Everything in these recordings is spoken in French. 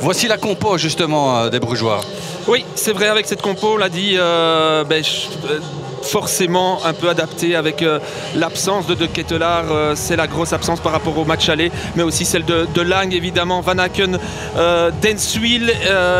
Voici la compo justement des Brugeois. Oui, c'est vrai, avec cette compo, on l'a dit, forcément un peu adapté avec l'absence de Ketelaar, c'est la grosse absence par rapport au match aller, mais aussi celle de Lang évidemment, Van Aken, Denswil,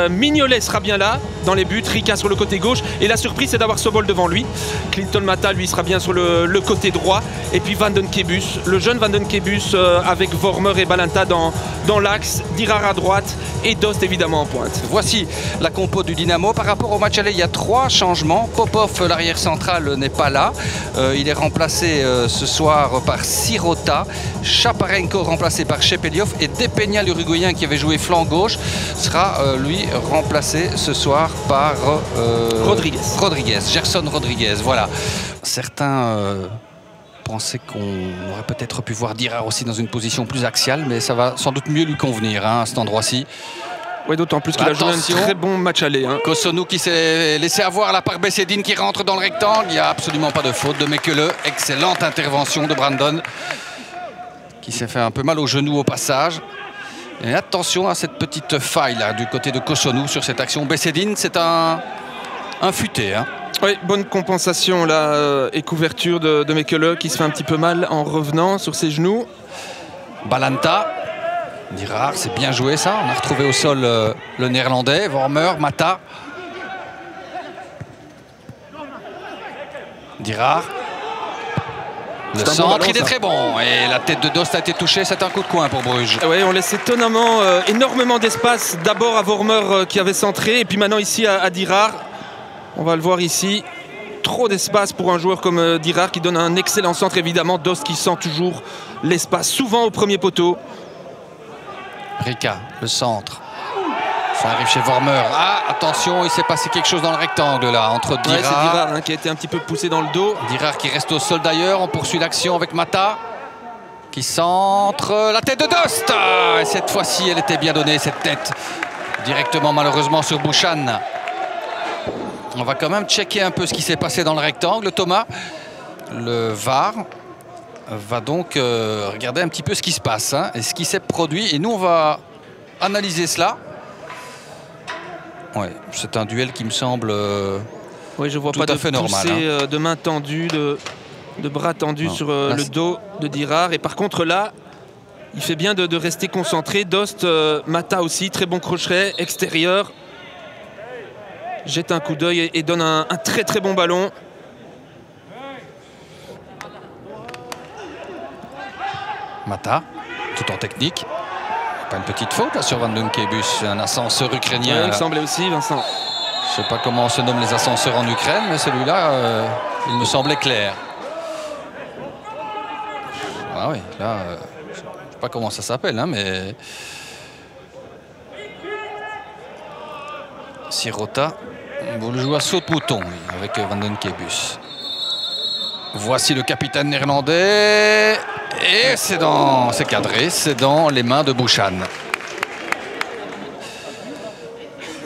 Mignolet sera bien là dans les buts, Rika sur le côté gauche, et la surprise c'est d'avoir Sobol devant lui. Clinton Mata lui sera bien sur le côté droit, et puis Van den Kebus, le jeune Van den Kebus avec Vormer et Balanta dans l'axe, Dirard à droite et Dost évidemment en pointe. Voici la compo du Dynamo. Par rapport au match aller, il y a 3 changements. Popov, l'arrière central, n'est pas là. Il est remplacé ce soir par Sirota. Chaparenko remplacé par Shepeliov. Et Depegna, l'Uruguayen qui avait joué flanc gauche, sera lui remplacé ce soir par Rodriguez. Gerson Rodriguez, voilà. Certains pensaient qu'on aurait peut-être pu voir Dirard aussi dans une position plus axiale, mais ça va sans doute mieux lui convenir à cet endroit-ci. Oui, d'autant plus qu'il a joué un très bon match aller. Kosonou qui s'est laissé avoir là par Bessedine qui rentre dans le rectangle. Il n'y a absolument pas de faute de Mekele. Excellente intervention de Brandon qui s'est fait un peu mal au genou au passage. Et attention à cette petite faille là du côté de Kosonou sur cette action. Bessedine, c'est un futé. Oui, bonne compensation là et couverture de Mekele qui se fait un petit peu mal en revenant sur ses genoux. Balanta. Dirard, c'est bien joué ça. On a retrouvé au sol le néerlandais. Vormer, Mata. Dirard. Le centre, il est très bon. Et la tête de Dost a été touchée. C'est un coup de coin pour Bruges. Oui, on laisse étonnamment énormément d'espace. D'abord à Vormer qui avait centré. Et puis maintenant ici à Dirard. On va le voir ici. Trop d'espace pour un joueur comme Dirard qui donne un excellent centre. Évidemment, Dost qui sent toujours l'espace. Souvent au premier poteau. Rika, le centre. Ça arrive chez Vormer. Ah, attention, il s'est passé quelque chose dans le rectangle là, entre Dirard. Ouais, c'est Dirard qui a été un petit peu poussé dans le dos. Dirard qui reste au sol d'ailleurs. On poursuit l'action avec Mata. Qui centre. La tête de Dost. Et cette fois-ci, elle était bien donnée, cette tête. Directement, malheureusement, sur Bouchan. On va quand même checker un peu ce qui s'est passé dans le rectangle. Thomas, le VAR, va donc regarder un petit peu ce qui se passe et ce qui s'est produit. Et nous, on va analyser cela. Ouais, c'est un duel qui me semble oui, je vois tout pas à de fait normal. De main tendue, de bras tendus sur le dos de Dirard. Et par contre, là, il fait bien de rester concentré. Dost, Mata aussi, très bon crochet extérieur. Jette un coup d'œil et donne un très très bon ballon. Mata, tout en technique. Pas une petite faute là sur Van den Kebus, un ascenseur ukrainien. Ouais, il me semblait aussi, Vincent. Je ne sais pas comment se nomment les ascenseurs en Ukraine, mais celui-là, il me semblait clair. Ah oui, là, je ne sais pas comment ça s'appelle, mais... Sirota, vous le jouez à saut de mouton avec Van den Kebus. Voici le capitaine néerlandais. Et c'est cadré, c'est dans les mains de Bouchan.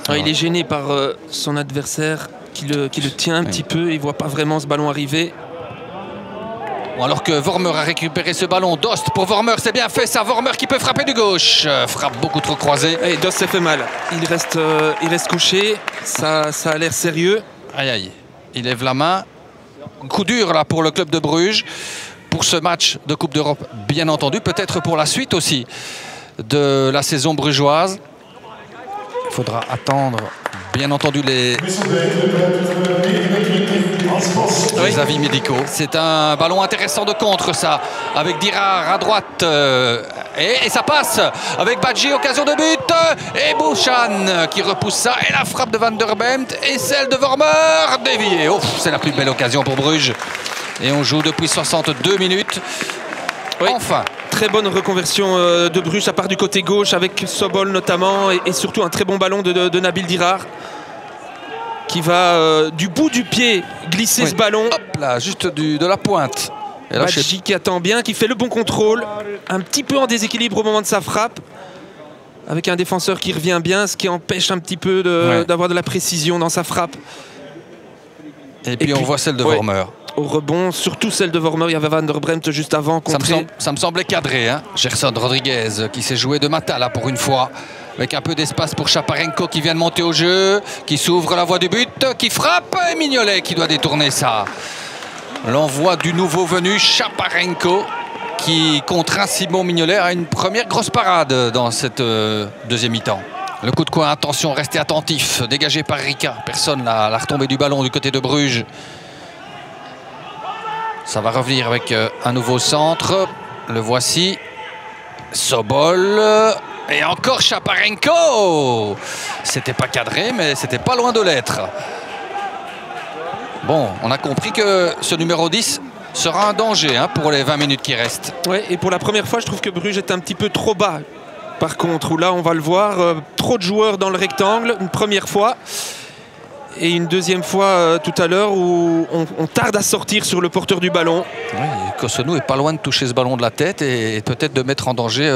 Il est gêné par son adversaire qui le tient un petit peu. Il ne voit pas vraiment ce ballon arriver. Bon, alors que Vormer a récupéré ce ballon. Dost pour Vormer, c'est bien fait ça. Vormer qui peut frapper du gauche. Frappe beaucoup trop croisée. Et Dost s'est fait mal. Il reste couché. Ça a l'air sérieux. Aïe aïe. Il lève la main. Coup dur là pour le club de Bruges. Pour ce match de Coupe d'Europe, bien entendu. Peut-être pour la suite aussi de la saison brugeoise. Il faudra attendre, bien entendu, les avis médicaux. C'est un ballon intéressant de contre, ça, avec Dirard à droite. Et ça passe avec Badji, occasion de but. Et Bouchan qui repousse ça. Et la frappe de Van der Bemt et celle de Vormer déviée. C'est la plus belle occasion pour Bruges. Et on joue depuis 62 minutes. Oui. Enfin. Très bonne reconversion de Bruges, à part du côté gauche avec Sobol notamment. Et surtout un très bon ballon de Nabil Dirard. Qui va du bout du pied glisser ce ballon. Hop là, juste de la pointe. Et là, Badji qui attend bien, qui fait le bon contrôle. Un petit peu en déséquilibre au moment de sa frappe. Avec un défenseur qui revient bien, ce qui empêche un petit peu d'avoir de la précision dans sa frappe. Et puis on voit celle de Vormer. au rebond, surtout celle de Vormer. Il y avait Van der Bremt juste avant. Ça me semblait cadré, hein. Gerson Rodriguez qui s'est joué de matin là pour une fois. Avec un peu d'espace pour Chaparenko qui vient de monter au jeu, qui s'ouvre la voie du but, qui frappe, et Mignolet qui doit détourner ça. L'envoi du nouveau venu, Chaparenko, qui contraint Simon Mignolet à une première grosse parade dans cette deuxième mi-temps. Le coup de coin, attention, restez attentif, dégagé par Rika. Personne, la retombée du ballon du côté de Bruges. Ça va revenir avec un nouveau centre. Le voici. Sobol. Et encore Chaparenko. C'était pas cadré, mais c'était pas loin de l'être. Bon, on a compris que ce numéro 10 sera un danger hein, pour les 20 minutes qui restent. Ouais, et pour la première fois, je trouve que Bruges est un petit peu trop bas. Par contre, où là, on va le voir, trop de joueurs dans le rectangle, une première fois. Et une deuxième fois tout à l'heure où on tarde à sortir sur le porteur du ballon. Oui, Cossonneau est pas loin de toucher ce ballon de la tête et peut-être de mettre en danger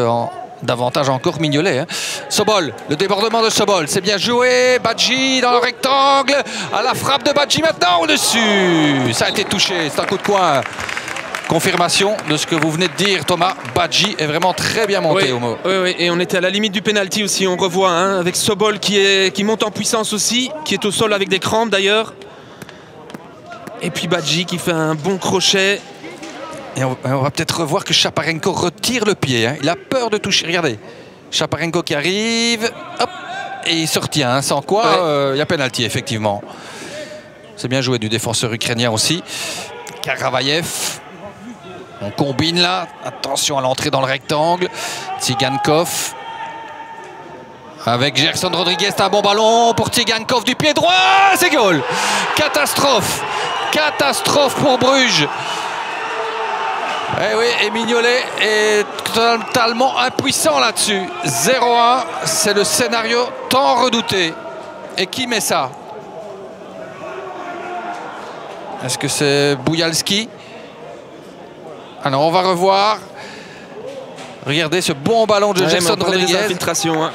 davantage encore Mignolet. Hein. Sobol, le débordement de Sobol, c'est bien joué. Badji dans le rectangle, à la frappe de Badji maintenant au-dessus. Ça a été touché, c'est un coup de coin. Confirmation de ce que vous venez de dire, Thomas. Badji est vraiment très bien monté au mot. Oui, et on était à la limite du penalty aussi. On revoit hein, avec Sobol qui monte en puissance aussi, qui est au sol avec des crampes d'ailleurs. Et puis Badji qui fait un bon crochet. Et on va peut-être revoir que Chaparenko retire le pied. Hein. Il a peur de toucher. Regardez, Chaparenko qui arrive, hop, et il se retient. Hein. Sans quoi, il y a penalty effectivement. C'est bien joué du défenseur ukrainien aussi. Karavayev. On combine là, attention à l'entrée dans le rectangle. Tsigankov. Avec Gerson Rodriguez, c'est un bon ballon pour Tsigankov du pied droit. C'est goal. Catastrophe. Catastrophe pour Bruges. Eh oui, et Mignolet est totalement impuissant là-dessus. 0-1, c'est le scénario tant redouté. Et qui met ça? Est-ce que c'est Boujalski? Alors on va revoir. Regardez ce bon ballon de Gerson Rodriguez. Infiltration, hein.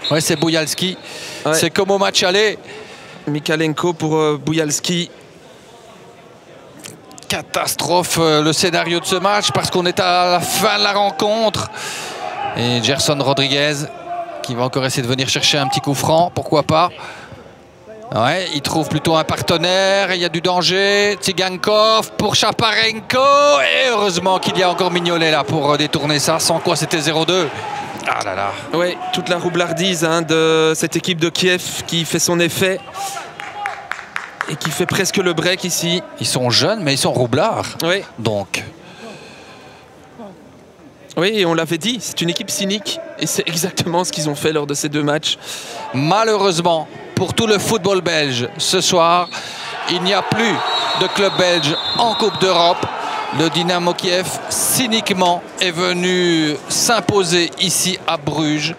Ouais, c'est Boujalski. Ouais. C'est comme au match aller. Mikalenko pour Boujalski. Catastrophe le scénario de ce match parce qu'on est à la fin de la rencontre. Et Gerson Rodriguez qui va encore essayer de venir chercher un petit coup franc. Pourquoi pas? Ouais, il trouve plutôt un partenaire, il y a du danger. Tsigankov pour Chaparenko. Et heureusement qu'il y a encore Mignolet là pour détourner ça, sans quoi c'était 0-2. Ah là là. Oui, toute la roublardise hein, de cette équipe de Kiev qui fait son effet. Et qui fait presque le break ici. Ils sont jeunes, mais ils sont roublards. Oui. Donc. Oui, et on l'avait dit, c'est une équipe cynique. Et c'est exactement ce qu'ils ont fait lors de ces deux matchs. Malheureusement, pour tout le football belge, ce soir, il n'y a plus de club belge en Coupe d'Europe. Le Dynamo Kiev, cyniquement, est venu s'imposer ici à Bruges.